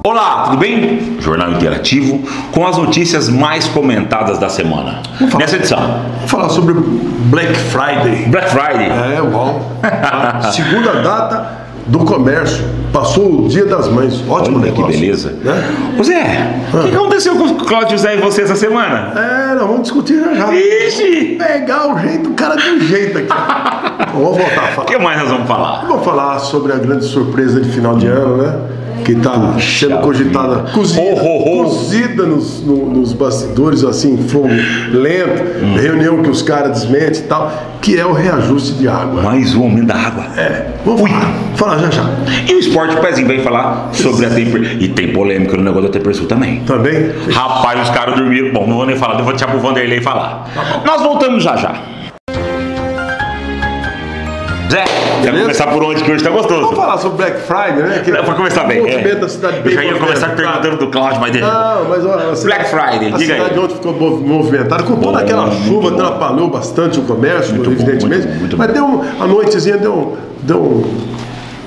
Olá, tudo bem? Jornal Interativo com as notícias mais comentadas da semana. Nessa edição, vamos falar sobre Black Friday. Black Friday. É, bom. A segunda data do comércio. Passou o Dia das Mães. Ótimo Olha, negócio. que beleza. Né? Ô Zé, o que aconteceu com o Cláudio Zé e você essa semana? Nós vamos discutir já. Ixi! Pegar o jeito, o cara tem jeito aqui. Vamos voltar a O falar. que mais nós vamos falar? Vamos falar sobre a grande surpresa de final de ano, né? Que está sendo cogitada, cozida nos bastidores, assim, fogo lento, reunião que os caras desmentem e tal, que é o reajuste de água. Mais um aumento da água. Vamos falar já. E o Esporte Pezinho vai falar sobre a Temper. E tem polêmica no negócio da Tempersul também. Também? Rapaz, os caras dormiram. Bom, não vou nem falar, eu vou deixar pro Vanderlei falar. Nós voltamos já. Zé, quer começar por onde que hoje tá gostoso? Vamos falar sobre Black Friday, né? Pra começar bem. Da cidade Eu já ia começar perguntando do Cláudio, mas deixa. Não, mas olha, Black Friday, diga aí. A cidade ontem ficou movimentada, com toda aquela chuva, atrapalhou bastante o comércio, evidentemente. Mas a noitezinha deu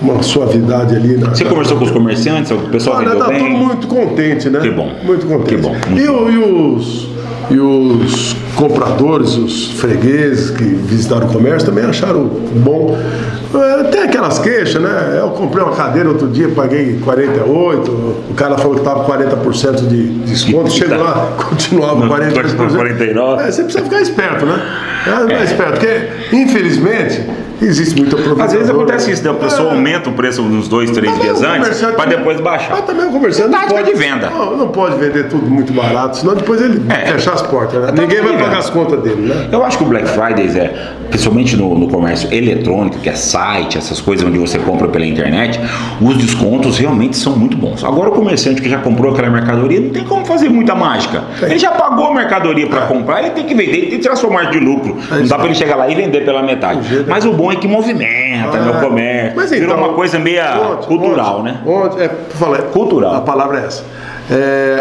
uma suavidade ali. Você conversou com os comerciantes? O pessoal vendeu tá bem? todo muito contente, né? Que bom. Muito contente. Que bom. E os compradores, os fregueses que visitaram o comércio também acharam bom. Tem aquelas queixas, né? Eu comprei uma cadeira outro dia, paguei 48, o cara falou que estava com 40% de desconto, chegou lá, continuava 40%. 49. Você precisa ficar esperto, né? Esperto, porque infelizmente existe muita provisão. Às vezes acontece isso, né? O pessoal aumenta o preço uns 2, 3 dias antes para depois baixar. Mas também o comerciante não pode venda. Não pode vender tudo muito barato, senão depois ele fechar as portas, né? Ninguém vai pagar as contas dele, né? Eu acho que o Black Friday principalmente no comércio eletrônico, que é site, essas coisas onde você compra pela internet, os descontos realmente são muito bons. Agora o comerciante que já comprou aquela mercadoria não tem como fazer muita mágica. Ele já pagou a mercadoria para comprar, ele tem que vender, ele tem que tirar sua margem de lucro. Não dá para ele chegar lá e vender pela metade. Mas o bom é que movimenta meu comércio. Mas então, virou uma coisa meio cultural, né? Cultural. A palavra é essa.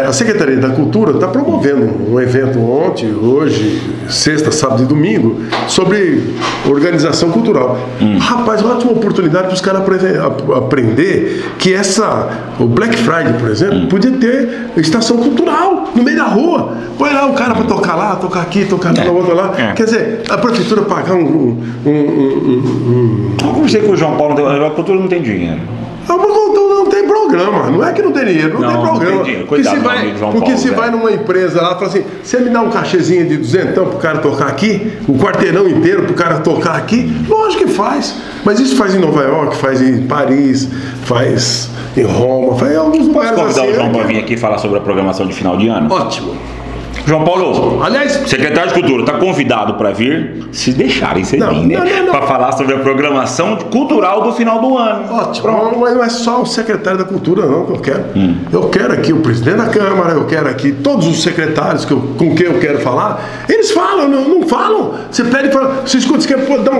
A Secretaria da Cultura está promovendo um evento hoje, sexta, sábado e domingo, sobre organização cultural. Rapaz, uma ótima oportunidade para os caras aprender que o Black Friday, por exemplo, podia ter estação cultural no meio da rua. Põe lá o cara para tocar lá, tocar aqui, tocar na outra lá. Quer dizer, a prefeitura pagar Eu conversei com o João Paulo, a cultura não tem dinheiro. Não tem programa, não é que não tem dinheiro, não tem programa. Não tem dinheiro. Cuidado, porque se vai numa empresa lá e fala assim, você me dá um cachezinho de 200 pro cara tocar aqui, o quarteirão inteiro pro cara tocar aqui, lógico que faz. Mas isso faz em Nova York, faz em Paris, faz em Roma, faz em alguns lugares assim. Posso convidar o João para vir aqui falar sobre a programação de final de ano? Ótimo. João Paulo, aliás, secretário de Cultura, está convidado para vir, se deixarem você vir, né? Para falar sobre a programação cultural do final do ano. Ótimo. Mas não é só o secretário da Cultura, não, que eu quero. Eu quero aqui o presidente da Câmara, eu quero aqui todos os secretários com quem eu quero falar. Eles falam, não falam. Você pede para. Você escuta, você quer dar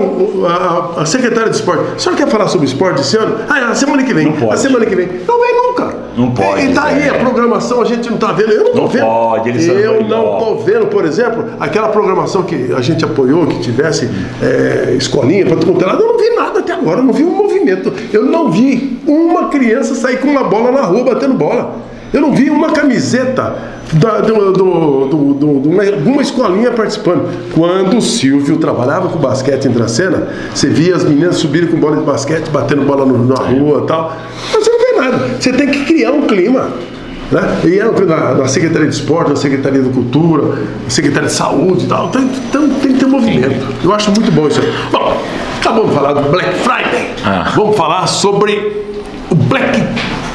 a secretária de esporte. A senhora quer falar sobre esporte esse ano? A semana que vem. Não pode. A semana que vem. Não vem nunca. Não pode. E tá aí a programação, a gente não tá vendo. Eu não tô vendo. Pode, eles eu não tô vendo, por exemplo, aquela programação que a gente apoiou, que tivesse escolinha para tudo lado. Eu não vi nada até agora, eu não vi um movimento. Eu não vi uma criança sair com uma bola na rua batendo bola. Eu não vi uma camiseta de uma escolinha participando. Quando o Silvio trabalhava com basquete em Dracena, você via as meninas subirem com bola de basquete, batendo bola na rua e tal. Mas você não vê nada. Você tem que criar um clima. Né? E na Secretaria de Esporte, na Secretaria da Cultura, na Secretaria de Saúde e tal. Então tem que ter movimento. Eu acho muito bom isso aí. Bom, acabamos de falar do Black Friday. Vamos falar sobre o Black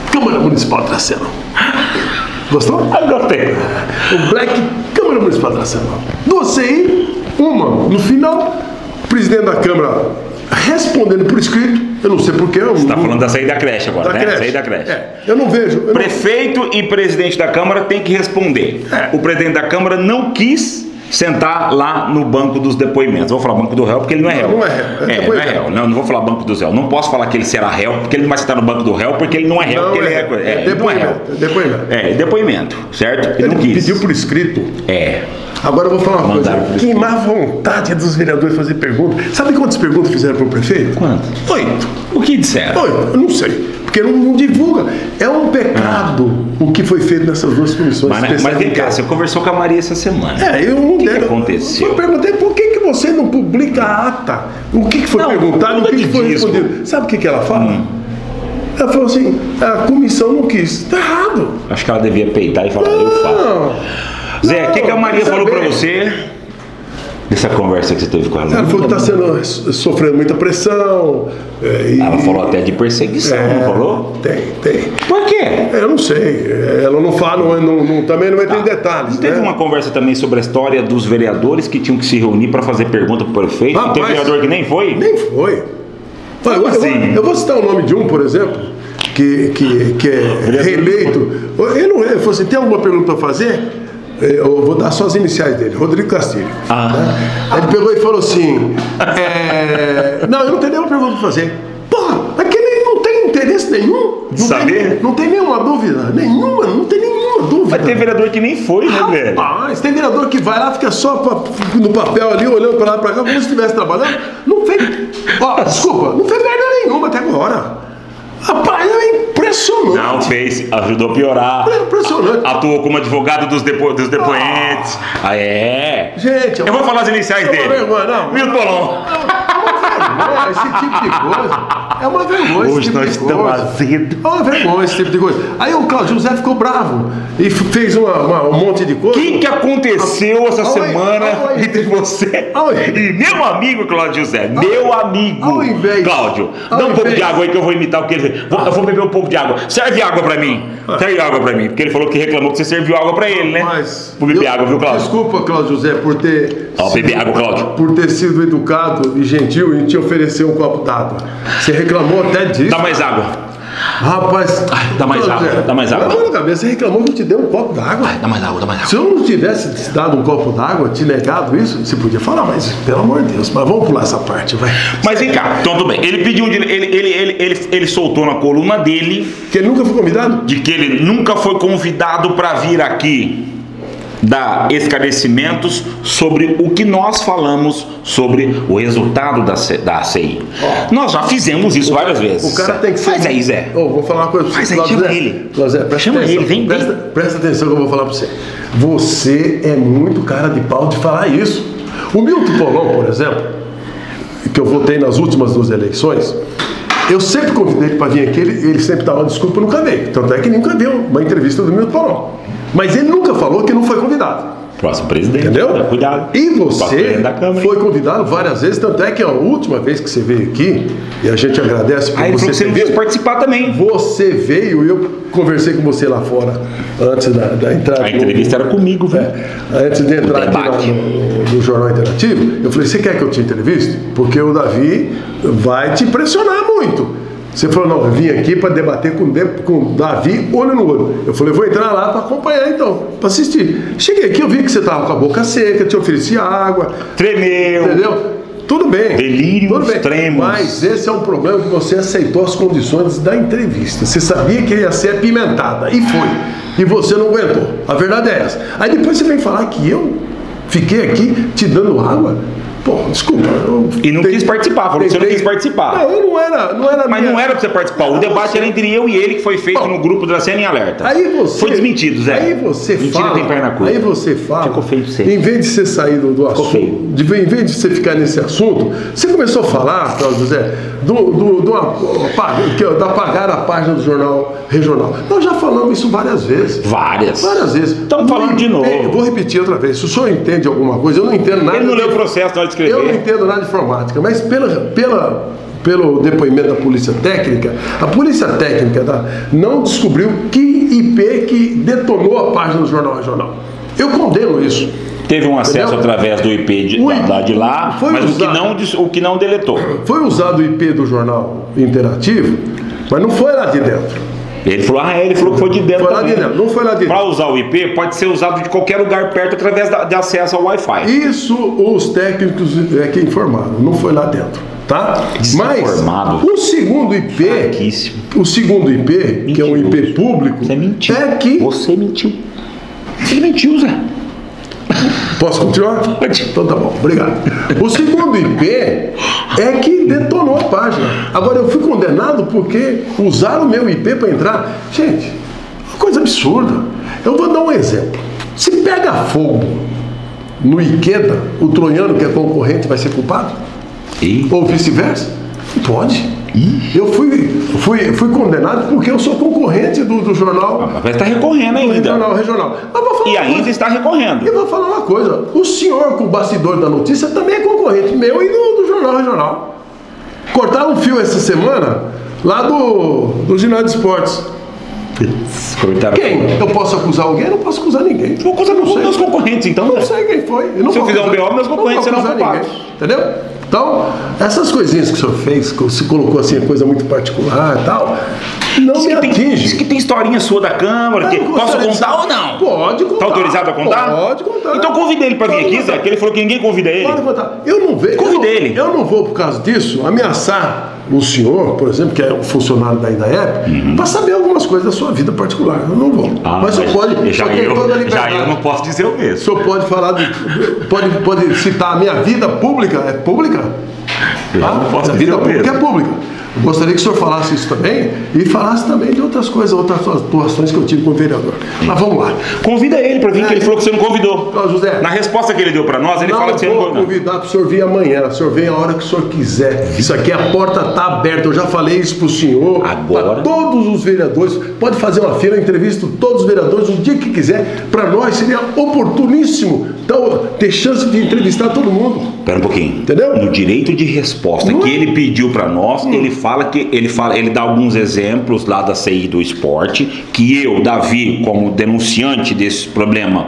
Câmara Municipal de Dracena. Gostou? Gostei. O Black Câmara Municipal de Dracena. Duas CI, uma no final, o presidente da Câmara respondendo por escrito, eu não sei porquê. Você está falando da saída da creche agora, né? Saída da creche. Eu não vejo. Prefeito e presidente da Câmara tem que responder. O presidente da Câmara não quis sentar lá no banco dos depoimentos. Vou falar banco do réu porque ele não é réu. Não é réu. Não é réu. Não vou falar banco do réu. Não posso falar que ele será réu porque ele não vai sentar no banco do réu porque ele não é réu. Não porque é depoimento. Depoimento, certo? Ele pediu por escrito. Agora eu vou falar uma coisa. Que má vontade dos vereadores fazer perguntas. Sabe quantas perguntas fizeram para o prefeito? Quantas? 8. O que disseram? 8, eu não sei. Porque não divulga. É um pecado o que foi feito nessas duas comissões. Mas vem cá, você conversou com a Maria essa semana. O que aconteceu? Eu perguntei por que você não publica a ata? O que foi perguntado, o que foi respondido? Sabe o que ela fala? Ela falou assim, a comissão não quis. Tá errado. Acho que ela devia peitar e falar, eu faço. Zé, o que a Maria falou pra você dessa conversa que você teve com ela? Ela falou que está sofrendo muita pressão. Ela falou até de perseguição, não falou? Tem. Por quê? Eu não sei. Ela não fala, também não entra em detalhes. Não teve uma conversa também sobre a história dos vereadores que tinham que se reunir para fazer pergunta pro prefeito? Não teve vereador que nem foi? Nem foi. Eu vou citar o nome de um, por exemplo, que é reeleito. Ele falou assim, tem alguma pergunta para fazer? Eu vou dar só as iniciais dele, Rodrigo Castilho. Aí ele pegou e falou assim, não, eu não tenho nenhuma pergunta para fazer. Porra, aquele não tem interesse nenhum. Não tem nenhuma dúvida. Não tem nenhuma dúvida. Mas tem vereador que nem foi, né, velho? Rapaz, tem vereador que vai lá, fica só no papel ali, olhando para lá para cá, como se estivesse trabalhando. Não fez. Desculpa, não fez merda nenhuma até agora. Rapaz, é impressionante. Não fez, ajudou a piorar. É impressionante. Atuou como advogado dos depoentes. Gente, eu vou falar as iniciais dele. Milton Polon. Esse tipo de coisa é uma vergonha. Hoje nós estamos azedos. É uma vergonha esse tipo de coisa. Aí o Cláudio José ficou bravo e fez um monte de coisa. O que aconteceu essa semana entre você e meu amigo Cláudio José? Meu amigo Cláudio. Dá um pouco de água aí que eu vou imitar o que ele fez. Eu vou beber um pouco de água. Serve água pra mim. Serve água pra mim. Porque ele falou que reclamou que você serviu água pra ele, né? Vou beber água, viu, Cláudio? Desculpa, Cláudio José, por ter. Beber água, Cláudio. Por ter sido educado e gentil e te oferecer um copo d'água. Você reclamou até disso. Dá mais água. Rapaz. Dá mais água. Dá mais água. Você reclamou que eu te dei um copo d'água. Dá mais água, dá mais água. Se eu não tivesse te dado um copo d'água, te negado isso, você podia falar, mas pelo amor de Deus, mas vamos pular essa parte, vai. Mas vem cá, então tudo bem. Ele pediu, ele soltou na coluna dele que ele nunca foi convidado? De que ele nunca foi convidado para vir aqui dar esclarecimentos sobre o que nós falamos sobre o resultado da CI. Nós já fizemos isso várias vezes. O cara tem que ser. Faz aí, Zé. Vou falar uma coisa pra você. Faz aí, chama ele. Chama ele, vem. Presta atenção que eu vou falar pra você. Você é muito cara de pau de falar isso. O Milton Polon, por exemplo, que eu votei nas últimas 2 eleições, eu sempre convidei ele para vir aqui, ele sempre dava desculpa, nunca veio. Tanto é que nunca viu uma entrevista do Milton Polon. Mas ele nunca falou que não foi convidado. Próximo presidente. Entendeu? Cuidado. E você foi convidado várias vezes, tanto é que a última vez que você veio aqui, e a gente agradece por você ter vindo, participar também. Você veio e eu conversei com você lá fora, antes da entrada. A entrevista era comigo, velho. Antes de entrar aqui no Jornal Interativo, eu falei, você quer que eu te entreviste? Porque o Davi vai te pressionar muito. Você falou, não, eu vim aqui para debater com o Davi olho no olho. Eu falei, vou entrar lá para acompanhar então, para assistir. Cheguei aqui, eu vi que você estava com a boca seca, te ofereci água. Tremeu. Entendeu? Tudo bem. Delírios extremos. Mas esse é um problema que você aceitou as condições da entrevista. Você sabia que ia ser apimentada, e foi. E você não aguentou. A verdade é essa. Aí depois você vem falar que eu fiquei aqui te dando água. Pô, desculpa. E não quis participar, falou que você não quis participar. Não, eu não era. Mas não era pra você participar. O debate era entre eu e ele, que foi feito no grupo da Cena em Alerta. Aí você. Foi desmentido, Zé. Aí você Mentira fala. Tem perna curta. Aí você fala. Ficou feio você. Em vez de você sair do assunto. Em vez de você ficar nesse assunto, você começou a falar, Cláudio José, da pagar a página do jornal regional. Nós já falamos isso várias vezes. Várias vezes. Estamos falando de novo. Vou repetir outra vez. Se o senhor entende alguma coisa, eu não entendo nada. Ele não leu o processo na hora de escrever. Eu não entendo nada de informática, mas pelo depoimento da Polícia Técnica, a Polícia Técnica não descobriu que IP que detonou a página do Jornal Regional. Eu condeno isso. Teve um acesso através do IP de lá, mas o que não deletou. Foi usado o IP do Jornal Interativo, mas não foi lá de dentro. Ele falou que foi de dentro. Foi lá de dentro, não foi lá de dentro. Para usar o IP, pode ser usado de qualquer lugar perto através de acesso ao Wi-Fi. Isso os técnicos é que informaram, não foi lá dentro, tá? Mas o segundo IP, que é um IP público, você mentiu. É que você mentiu. Você mentiu, Zé. Posso continuar? Então tá bom, obrigado. O segundo IP é que detonou a página. Agora eu fui condenado porque usaram o meu IP para entrar. Gente, Uma coisa absurda. Eu vou dar um exemplo. Se pega fogo no Ikeda, o troiano que é concorrente vai ser culpado? Ou vice-versa? Não pode. Eu fui condenado porque eu sou concorrente do jornal. Mas está recorrendo ainda. Do jornal regional. E ainda está recorrendo. Eu vou falar uma coisa. O senhor, com o bastidor da notícia, também é concorrente meu e do jornal regional. Cortaram um fio essa semana lá do ginásio de esportes. Quem? Eu posso acusar alguém? Eu não posso acusar ninguém. Vou acusar meus concorrentes, então. Não sei quem foi. Se eu fizer um BO, meus concorrentes serão culpados. Entendeu? Então, essas coisinhas que o senhor fez, se colocou assim, coisa muito particular e tal, não me atinge. Diz que tem historinha sua da Câmara, que posso contar ou não? Pode contar. Está autorizado a contar? Pode contar. Então convida ele para vir aqui, Zé, que ele falou que ninguém convida ele. Pode contar. Eu não vejo. Convida ele. Eu não vou, por causa disso, ameaçar o senhor, por exemplo, que é um funcionário da INAEP, para saber algumas coisas da sua vida particular. Eu não vou. Mas o senhor pode. Já eu não posso dizer o mesmo. O senhor pode falar pode citar a minha vida pública? É pública? Não posso a dizer vida o pública mesmo. é pública. Eu gostaria que o senhor falasse isso também e falasse também de outras coisas, outras atuações que eu tive com o vereador. Mas vamos lá. Convida ele para vir, que ele falou que você não convidou. José, na resposta que ele deu para nós, ele fala que você não convidou. Não vou convidar para o senhor vir amanhã. O senhor vem a hora que o senhor quiser. Isso aqui, a porta está aberta. Eu já falei isso para o senhor. Agora. Para todos os vereadores. Pode fazer uma fila, eu entrevisto todos os vereadores o dia que quiser. Para nós seria oportuníssimo ter chance de entrevistar todo mundo. Espera um pouquinho. Entendeu? No direito de resposta que ele pediu para nós, ele dá alguns exemplos lá da CI do esporte, que eu, Davi, como denunciante desse problema,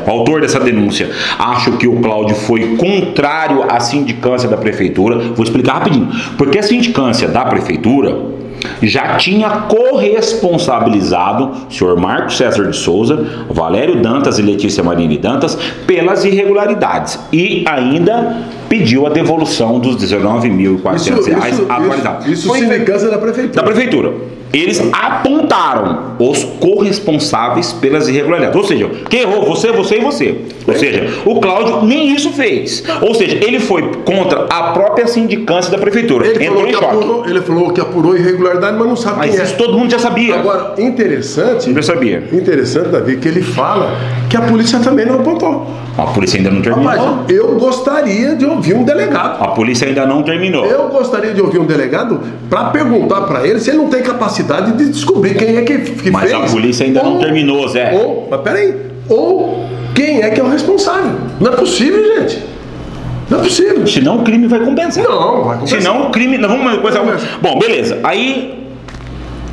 o autor dessa denúncia, acho que o Cláudio foi contrário à sindicância da prefeitura. Vou explicar rapidinho. Porque a sindicância da prefeitura já tinha corresponsabilizado o senhor Marcos César de Souza, Valério Dantas e Letícia Marini Dantas pelas irregularidades e ainda pediu a devolução dos R$19.400 atualizados. Isso sindicância da prefeitura. Da prefeitura. Eles apontaram os corresponsáveis pelas irregularidades. Ou seja, quem errou? Você e você. Ou seja, o Cláudio nem isso fez. Ou seja, ele foi contra a própria sindicância da prefeitura. Entrou em choque. Ele falou que apurou irregularidade, mas não sabe quem é. Mas isso todo mundo já sabia. Agora, interessante... Eu sabia. Interessante, Davi, que ele fala que a polícia também não apontou. A polícia ainda não terminou. Rapaz, eu gostaria de ouvir um delegado. A polícia ainda não terminou. Eu gostaria de ouvir um delegado para perguntar para ele se ele não tem capacidade de descobrir quem é que fez. Mas a polícia ainda não terminou, Zé. Mas peraí. Ou quem é que é o responsável. Não é possível, gente. Não é possível. Senão o crime vai compensar. Não, vai compensar. Senão o crime... Vamos coisa... Bom, beleza. Aí...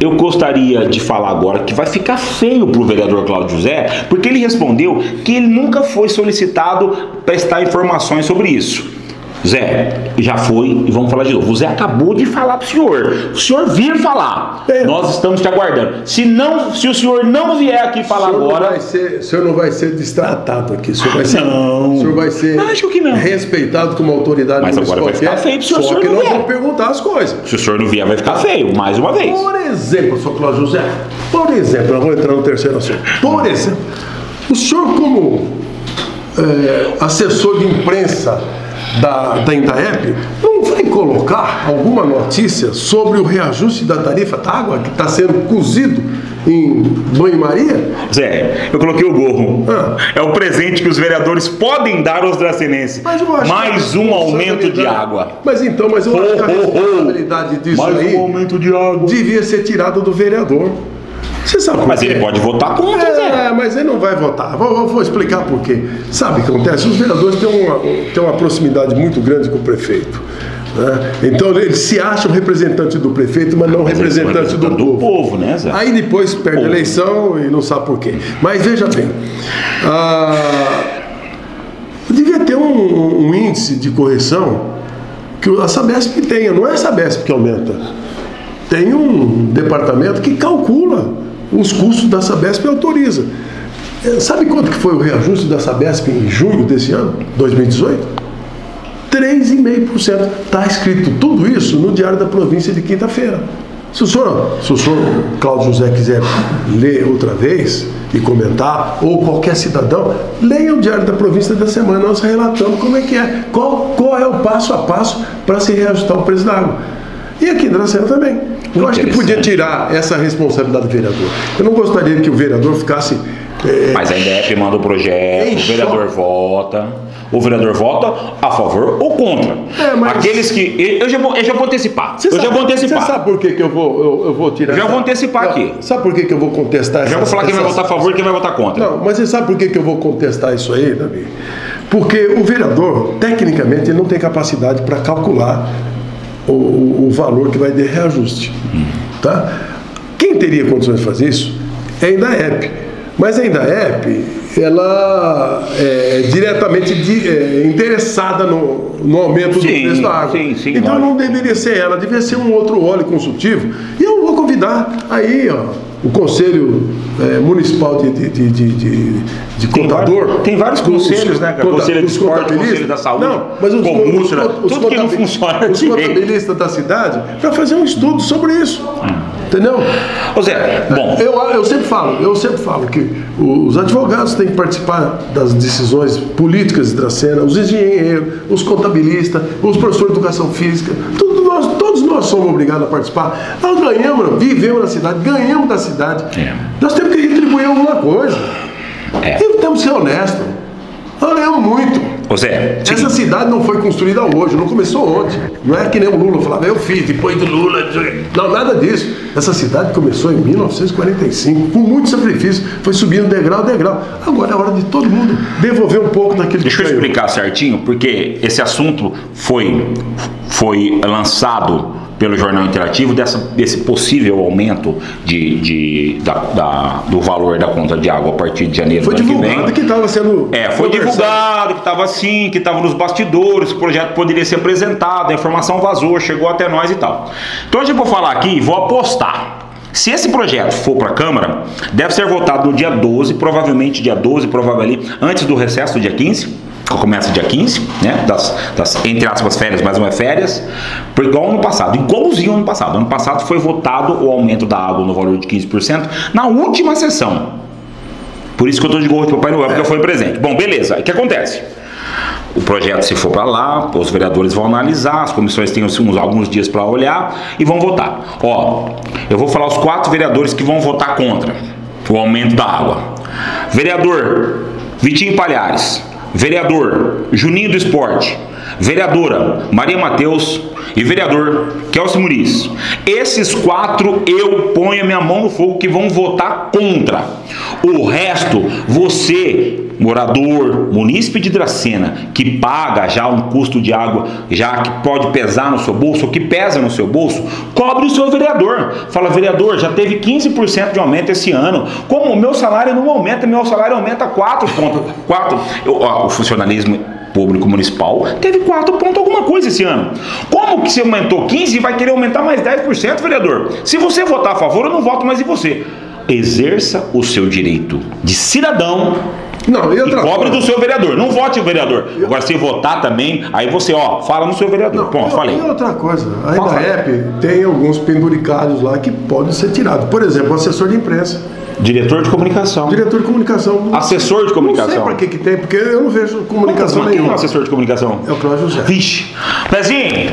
Eu gostaria de falar agora que vai ficar feio para o vereador Cláudio José, porque ele respondeu que ele nunca foi solicitado prestar informações sobre isso. Zé, já foi e vamos falar de novo. O Zé acabou de falar para o senhor vir falar. Nós estamos te aguardando. Se o senhor não vier aqui falar agora... O senhor não vai ser destratado aqui. O senhor vai ser, não. O senhor vai ser acho que não. Respeitado como autoridade. Mas agora vai ficar feio se o senhor não vier. Só que nós vamos perguntar as coisas. Se o senhor não vier, vai ficar feio, mais uma vez. Por exemplo, senhor Cláudio José, por exemplo, nós vamos entrar no terceiro assunto. Por exemplo, o senhor como assessor de imprensa da INDAEP, não vai colocar alguma notícia sobre o reajuste da tarifa da água que está sendo cozido em banho-maria? Zé, eu coloquei o gorro. É o presente que os vereadores podem dar aos dracenenses. Mais um aumento de água. Mas eu acho que a responsabilidade disso aí um aumento de água devia ser tirada do vereador. Você sabe por quê? Mas ele pode votar contra, Zé. Mas ele não vai votar. Vou explicar por quê. Sabe o que acontece? Os vereadores têm uma proximidade muito grande com o prefeito. Né? Então eles se acham representantes do prefeito, mas não representantes do povo. Né, Zé? Aí depois perde a eleição e não sabe por quê. Mas veja bem, devia ter um índice de correção que a Sabesp tenha. Não é a Sabesp que aumenta. Tem um departamento que calcula os custos da Sabesp e autoriza. Sabe quanto que foi o reajuste da Sabesp em junho desse ano, 2018? 3,5%. Está escrito tudo isso no Diário da Província de quinta-feira. Se o senhor Cláudio José quiser ler outra vez e comentar, ou qualquer cidadão, leia o Diário da Província da semana, nós relatamos como é que é, qual é o passo a passo para se reajustar o preço da água. E aqui em Dracena também. Eu acho que podia tirar essa responsabilidade do vereador. Eu não gostaria que o vereador ficasse... Mas a INDEP manda o projeto, o vereador vota. O vereador vota a favor ou contra. Mas... Aqueles que... Eu já vou antecipar. Você sabe por que eu vou tirar? Já vou antecipar aqui. Sabe por que eu vou contestar Já vou falar quem vai votar a favor e quem vai votar contra. Não, mas você sabe por que eu vou contestar isso aí, Davi? Porque o vereador, tecnicamente, ele não tem capacidade para calcular o valor que vai ter reajuste. Tá? Quem teria condições de fazer isso é a INDAEP. Mas a INDAEP, ela é diretamente interessada no aumento do preço da água. Sim, então não deveria ser ela, deveria ser um outro óleo consultivo. E eu vou convidar aí o Conselho Municipal de Contador. Tem vários conselhos, né? Conselho de Esporte, Conselho da Saúde. Não, mas tudo que não funciona. Os contabilistas da cidade, para fazer um estudo sobre isso. Entendeu? Ô Zé, bom. Eu sempre falo que os advogados têm que participar das decisões políticas de Dracena, os engenheiros, os contabilistas, os professores de educação física, todos nós somos obrigados a participar. Nós ganhamos, vivemos na cidade, ganhamos da cidade. Nós temos que retribuir alguma coisa. E temos que ser honestos. Nós ganhamos muito. Ô Zé, essa cidade não foi construída hoje, não começou ontem. Não é que nem o Lula falava, eu fiz, depois do Lula. Não, nada disso. Essa cidade começou em 1945, com muito sacrifício, foi subindo degrau a degrau. Agora é hora de todo mundo devolver um pouco daquilo que Deixa eu explicar certinho, porque esse assunto foi lançado pelo Jornal Interativo desse possível aumento do valor da conta de água a partir de janeiro do ano que vem. Foi divulgado que estava sendo... foi divulgado que estava assim, que estava nos bastidores, o projeto poderia ser apresentado, a informação vazou, chegou até nós e tal. Então hoje eu vou falar aqui e vou apostar. Se esse projeto for para a Câmara, deve ser votado no dia 12, provavelmente dia 12, provavelmente antes do recesso do dia 15. Começa dia 15, né? Das entre aspas férias, mas não é férias, igual ano passado, igualzinho ano passado. Ano passado foi votado o aumento da água no valor de 15% na última sessão. Por isso que eu estou de gorro de Papai Noel, porque eu fui presente. Bom, beleza. O que acontece? O projeto, se for para lá, os vereadores vão analisar, as comissões têm alguns dias para olhar e vão votar. Eu vou falar os 4 vereadores que vão votar contra o aumento da água. Vereador Vitinho Palhares, vereador Juninho do Esporte, vereadora Maria Mateus e vereador Kelcio Muniz. Esses 4 eu ponho a minha mão no fogo que vão votar contra. O resto, você, morador, munícipe de Dracena, que paga já um custo de água, já que pode pesar no seu bolso, ou que pesa no seu bolso, cobre o seu vereador. Fala, vereador, já teve 15% de aumento esse ano. Como o meu salário não aumenta, meu salário aumenta 4,4. O funcionalismo público municipal teve 4 pontos alguma coisa esse ano. Como que se aumentou 15 e vai querer aumentar mais 10%, vereador? Se você votar a favor, eu não voto mais em você. Exerça o seu direito de cidadão. Não, e cobre do seu vereador. Não vote o vereador. Agora, se votar também, aí você, fala no seu vereador. Ponto, falei. E outra coisa, a INDAEP tem alguns penduricários lá que podem ser tirados. Por exemplo, o assessor de imprensa. Diretor de comunicação. Diretor de comunicação. Assessor de comunicação. Não sei pra que tem, porque eu não vejo comunicação nenhuma. Quem é o assessor de comunicação? É o Cláudio José. Vixe. Pezinho,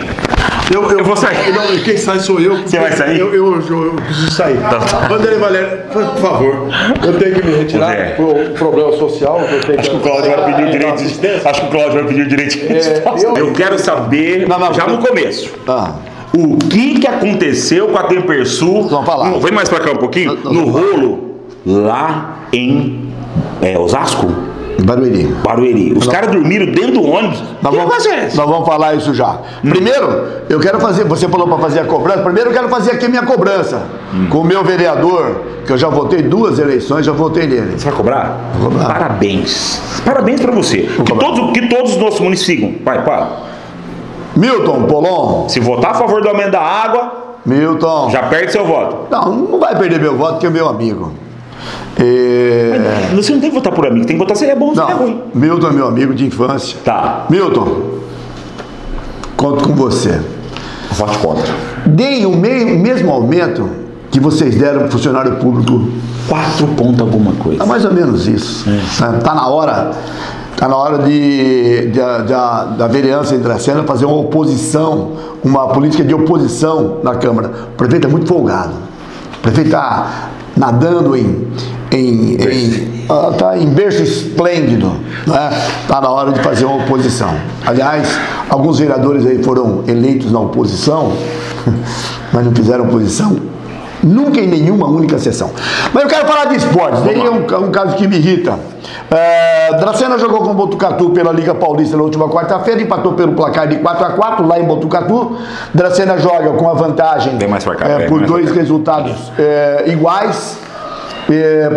eu vou sair. Não, quem sai sou eu. Você vai sair? Eu preciso sair. Vanderlei Valério, por favor, eu tenho que me retirar por um problema social. Acho que o Cláudio vai pedir o direito de resposta. Acho que o Cláudio vai pedir o direito de resposta. Eu quero saber, já no começo. O que aconteceu com a Tempersul? Vamos falar. Vem mais pra cá um pouquinho. No rolo lá em Osasco? Barueri. Os caras dormiram dentro do ônibus. Nós vamos falar isso já. Primeiro, eu quero fazer. Você falou para fazer a cobrança. Primeiro, eu quero fazer aqui a minha cobrança com o meu vereador, que eu já votei 2 eleições, já votei nele. Você vai cobrar? Vou cobrar. Parabéns. Parabéns para você. Que todos os nossos municípios sigam. Vai, para. Milton Polon. Se votar a favor do aumento da água, Milton. Já perde seu voto. Não vai perder meu voto, porque é meu amigo. Você não tem que votar por amigo, tem que votar se é bom ou se é ruim. Milton é meu amigo de infância. Tá. Milton, conto com você. Vote contra. Deem o mesmo aumento que vocês deram para o funcionário público. 4 pontos alguma coisa. É mais ou menos isso. Tá na hora. Está na hora da vereança de Dracena fazer uma oposição, uma política de oposição na Câmara. O prefeito é muito folgado. O prefeito está nadando tá em berço esplêndido, né? Tá na hora de fazer uma oposição. Aliás, alguns vereadores aí foram eleitos na oposição, mas não fizeram oposição nunca em nenhuma única sessão. Mas eu quero falar de esportes, daí é um caso que me irrita. Dracena jogou com o Botucatu pela Liga Paulista na última quarta-feira, empatou pelo placar de 4-4 lá em Botucatu. Dracena joga com a vantagem por 2 resultados iguais.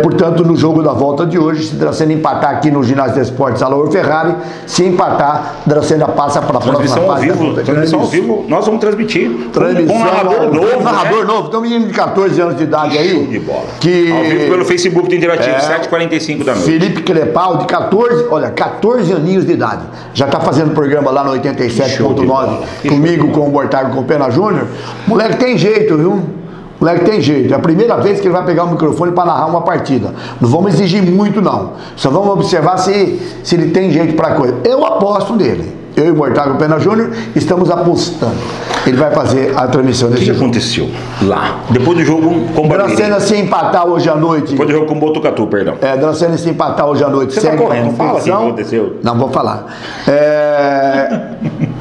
Portanto, no jogo da volta de hoje, se Dracena empatar aqui no Ginásio de Esportes Alaor Ferrari, se empatar, Dracena passa para a próxima fase. Transmissão ao vivo, nós vamos transmitir. Com um narrador novo. Tem um menino de 14 anos de idade aí. De bola. Que ao vivo pelo Facebook do Interativo, 7h45 da noite. Felipe Crepal, de 14 aninhos de idade. Já está fazendo programa lá no 87.9 comigo, com o Mortágio, com o Pena Júnior. Moleque tem jeito, viu? Moleque tem jeito, é a primeira vez que ele vai pegar o microfone para narrar uma partida. Não vamos exigir muito, não. Só vamos observar se ele tem jeito para coisa. Eu aposto nele. Eu e o Mortágio Pena Júnior estamos apostando. Ele vai fazer a transmissão desse jogo. O que aconteceu lá? Depois do jogo com o Dracena se empatar hoje à noite. Depois do jogo com o Botucatu, perdão. Dracena se empatar hoje à noite. Você tá correndo, fala o que aconteceu. Não, vou falar.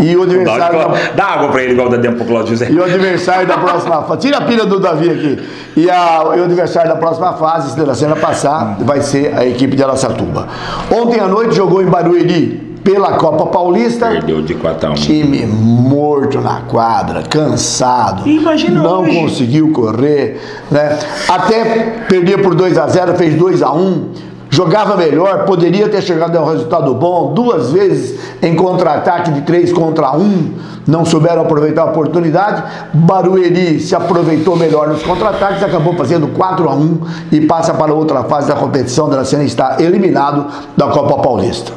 E o adversário... Dá água pra ele, igual dá tempo pro Claudio José. E o adversário da próxima fase... Tira a pilha do Davi aqui. E o adversário da próxima fase, se Dracena passar, vai ser a equipe de Araçatuba. Ontem à noite jogou em Barueri pela Copa Paulista. Perdeu de 4-1. Time morto na quadra, cansado. Imagina não hoje. Conseguiu correr, né? Até perdia por 2-0, fez 2-1. Jogava melhor, poderia ter chegado a um resultado bom. 2 vezes em contra-ataque de 3 contra 1. Não souberam aproveitar a oportunidade. Barueri se aproveitou melhor nos contra-ataques, acabou fazendo 4-1 e passa para outra fase da competição. Dracena está eliminado da Copa Paulista.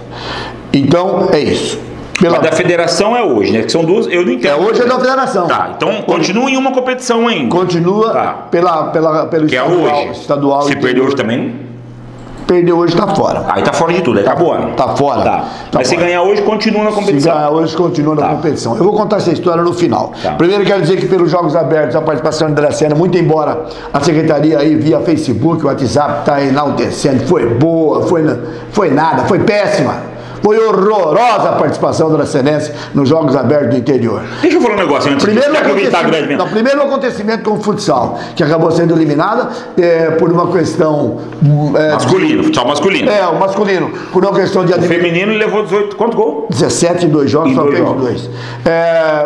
Então, é isso. Mas da federação é hoje, né? Que são 2, eu não entendo. Hoje é da federação. Tá, então continua em uma competição ainda. Continua pelo que estadual. Se perdeu hoje também? Perdeu hoje, tá fora. Aí tá fora de tudo, aí acabou, né? Tá fora. Tá. Mas se ganhar hoje, continua na competição. Se ganhar hoje, continua na competição. Eu vou contar essa história no final. Primeiro, quero dizer que pelos Jogos Abertos, a participação de Dracena, muito embora a secretaria aí via Facebook, o WhatsApp está enaltecendo, foi boa, foi nada, foi péssima. Foi horrorosa a participação do Dracenense nos Jogos Abertos do interior. Deixa eu falar um negócio antes. Primeiro acontecimento com o futsal, que acabou sendo eliminada por uma questão... masculino, futsal masculino. O masculino. Por uma questão de... O feminino levou 18, quanto gol? 17 em 2 jogos, só fez 2.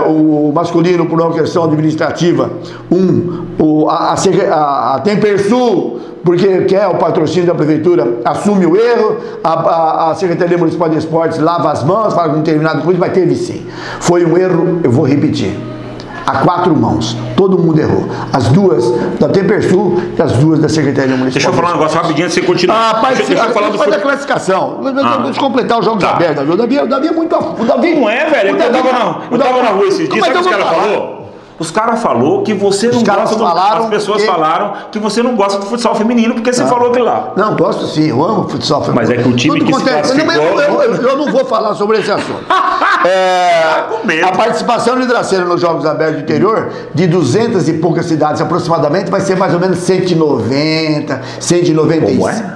O masculino, por uma questão administrativa, a Tempersul, porque quer o patrocínio da prefeitura, assume o erro, a Secretaria Municipal de Esportes lava as mãos, fala que não teve nada com isso, mas teve sim. Foi um erro, eu vou repetir, a 4 mãos, todo mundo errou. As 2 da Tempersul e as 2 da Secretaria Municipal. Deixa eu falar um negócio rapidinho antes de você continuar. Deixa eu falar da classificação. Deixa eu completar os Jogos Abertos. O Davi é muito... Não é, velho, eu tava na rua esses dias, sabe o que os caras falaram? Os caras falaram que você não gosta do... As pessoas falaram que você não gosta do futsal feminino porque você falou aquilo lá. Não, gosto sim, eu amo futsal feminino. Mas é que o time que se classificou... Eu não vou falar sobre esse assunto. A participação de Dracena nos Jogos Abertos do interior, de 200 e poucas cidades aproximadamente, vai ser mais ou menos 190, 195. Como é?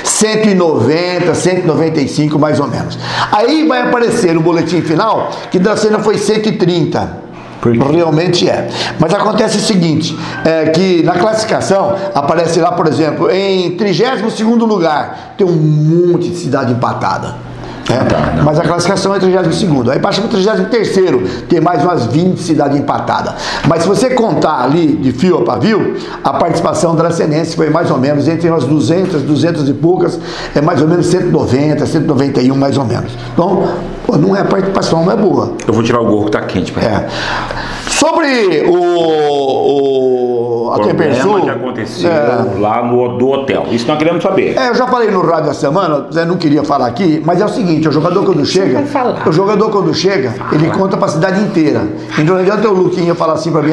190, 195 mais ou menos. Aí vai aparecer no boletim final que Dracena foi 130. Realmente é. Mas acontece o seguinte, que na classificação aparece lá, por exemplo, em 32º lugar, tem um monte de cidade empatada. Mas a classificação é 32º. Aí passa para o 33º, tem mais umas 20 cidades empatadas. Mas se você contar ali de fio a pavio, a participação dracenense foi mais ou menos entre umas 200 e poucas, mais ou menos 190, 191 mais ou menos. Então, não é a participação, não é boa. Eu vou tirar o gorro que tá quente. Só Sobre a Tempersul, que aconteceu lá do hotel. Isso nós queremos saber. Eu já falei no rádio a semana, Zé não queria falar aqui, mas é o seguinte, o jogador quando chega, ele conta pra cidade inteira. Então não adianta o Luquinha falar assim pra mim,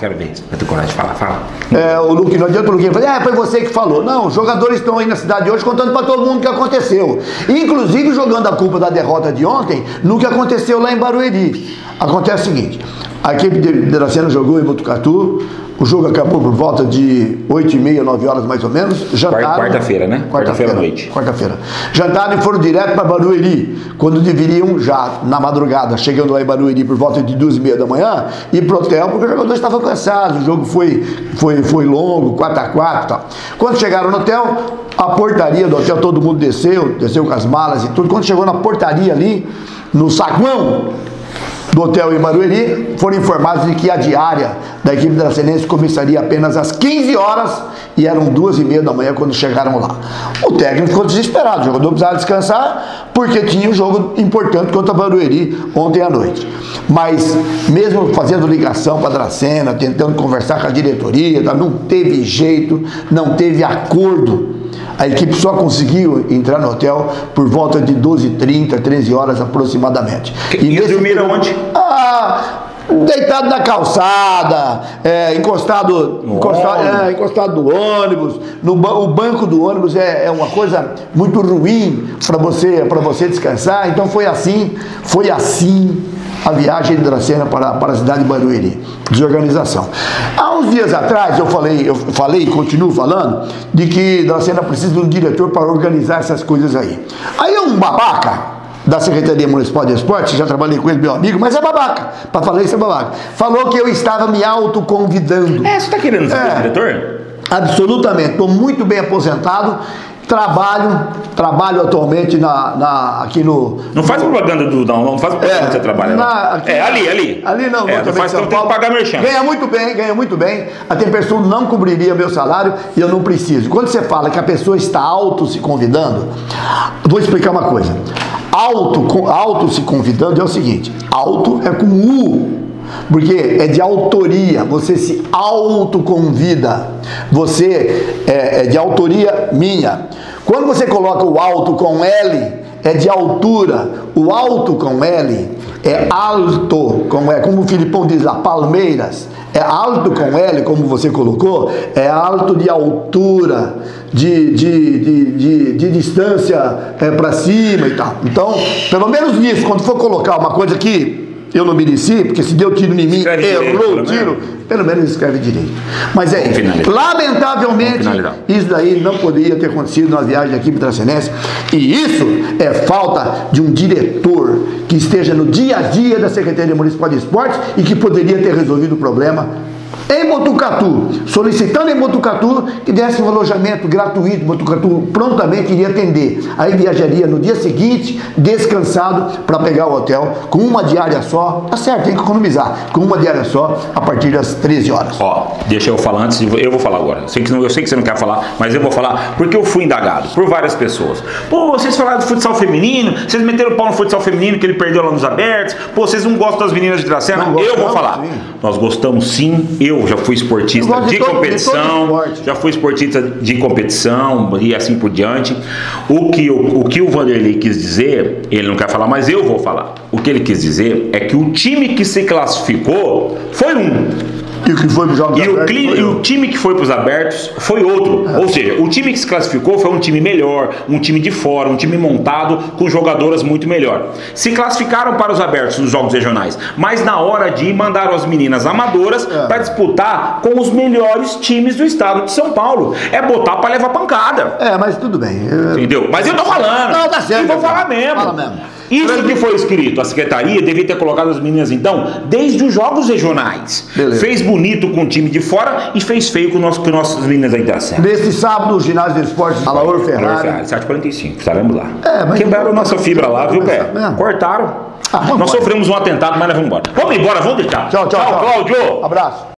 Quero ver isso, vai ter coragem de falar, fala. Não adianta o Luquinha falar, foi você que falou. Não, os jogadores estão aí na cidade hoje contando pra todo mundo o que aconteceu. Inclusive jogando a culpa da derrota de ontem no que aconteceu lá em Barueri. Acontece o seguinte, a equipe de Dracena jogou em Botucatu, o jogo acabou por volta de 8h30, 9 horas mais ou menos. Jantaram. Quarta-feira, né? Quarta-feira à noite. Quarta-feira. Jantaram e foram direto para Barueri, quando deveriam já, na madrugada, chegando lá em Barueri por volta de 2h30 da manhã, ir pro hotel, porque os jogadores estavam cansados, o jogo foi longo, 4x4 e tal. Quando chegaram no hotel, a portaria do hotel, todo mundo desceu com as malas e tudo. Quando chegou na portaria ali, no saguão do hotel em Barueri, foram informados de que a diária da equipe dracenense começaria apenas às 15 horas e eram 2h30 da manhã quando chegaram lá. O técnico ficou desesperado, o jogador precisava descansar porque tinha um jogo importante contra a Barueri ontem à noite. Mas mesmo fazendo ligação para a Dracena, tentando conversar com a diretoria, não teve jeito, não teve acordo. A equipe só conseguiu entrar no hotel por volta de 12h30, 13 horas aproximadamente. E dormiram onde? Deitado na calçada, encostado no ônibus. O banco do ônibus é uma coisa muito ruim para você descansar. Então foi assim a viagem de Dracena para a cidade de Barueri. Desorganização. Há uns dias atrás eu falei e continuo falando de que Dracena precisa de um diretor para organizar essas coisas aí. Aí um babaca da Secretaria Municipal de Esportes, já trabalhei com ele, meu amigo, mas é babaca, para falar isso é babaca, falou que eu estava me autoconvidando. Você está querendo ser diretor? Absolutamente, estou muito bem aposentado, trabalho atualmente aqui no... Não faz propaganda do não faz propaganda que você trabalha ali. Ali não, não faz, então tem que pagar merchan. Ganha muito bem, a Tempersul não cobriria meu salário e eu não preciso. Quando você fala que a pessoa está se convidando, vou explicar uma coisa. Auto se convidando é o seguinte, auto é com U, porque é de autoria, você se autoconvida, você é de autoria minha. Quando você coloca o alto com L, é de altura, o alto com L é alto, como o Filipão diz lá, Palmeiras, é alto com L, como você colocou, é alto de altura, de distância para cima e tal. Então, pelo menos nisso, quando for colocar uma coisa que eu não mereci, porque se deu tiro em mim, errou o tiro, pelo menos escreve direito. Mas lamentavelmente, isso daí não poderia ter acontecido na viagem da equipe dracenense. E isso é falta de um diretor que esteja no dia a dia da Secretaria Municipal de Esportes e que poderia ter resolvido o problema em Botucatu, solicitando em Botucatu que desse um alojamento gratuito. Botucatu prontamente iria atender. Aí viajaria no dia seguinte, descansado, para pegar o hotel com uma diária só. Tá certo, tem que economizar. Com uma diária só, a partir das 13 horas. Deixa eu falar antes, eu vou falar agora. Eu sei que você não quer falar, mas eu vou falar porque eu fui indagado por várias pessoas. Vocês falaram do futsal feminino, vocês meteram o pau no futsal feminino que ele perdeu lá nos abertos. vocês não gostam das meninas de Dracena? Eu vou falar. Sim. Nós gostamos sim. Eu já fui esportista de competição, já fui esportista de competição e assim por diante. O que o Vanderlei quis dizer, ele não quer falar, mas eu vou falar. O que ele quis dizer é que o time que se classificou foi um. E o que foi para os o time que foi para os abertos foi outro. Ou seja, o time que se classificou foi um time melhor, um time de fora, um time montado com jogadoras muito melhor. Se classificaram para os abertos nos jogos regionais, mas na hora de ir mandaram as meninas amadoras para disputar com os melhores times do estado de São Paulo. É botar para levar pancada. Mas tudo bem. Entendeu? Mas eu tô falando. Não, tá certo. E vou falar mesmo. Fala mesmo. Isso que foi escrito, a secretaria devia ter colocado as meninas então desde os jogos regionais. Beleza. Fez bonito com o time de fora e fez feio com nossas meninas da Intercel. Nesse sábado, o ginásio de esportes Alaor Ferrari, 7h45, estaremos lá. Quebraram a nossa fibra lá, viu, pé? Cortaram. Nós sofremos um atentado, mas nós vamos embora. Vamos embora, vamos deixar. Tchau, Cláudio. Abraço.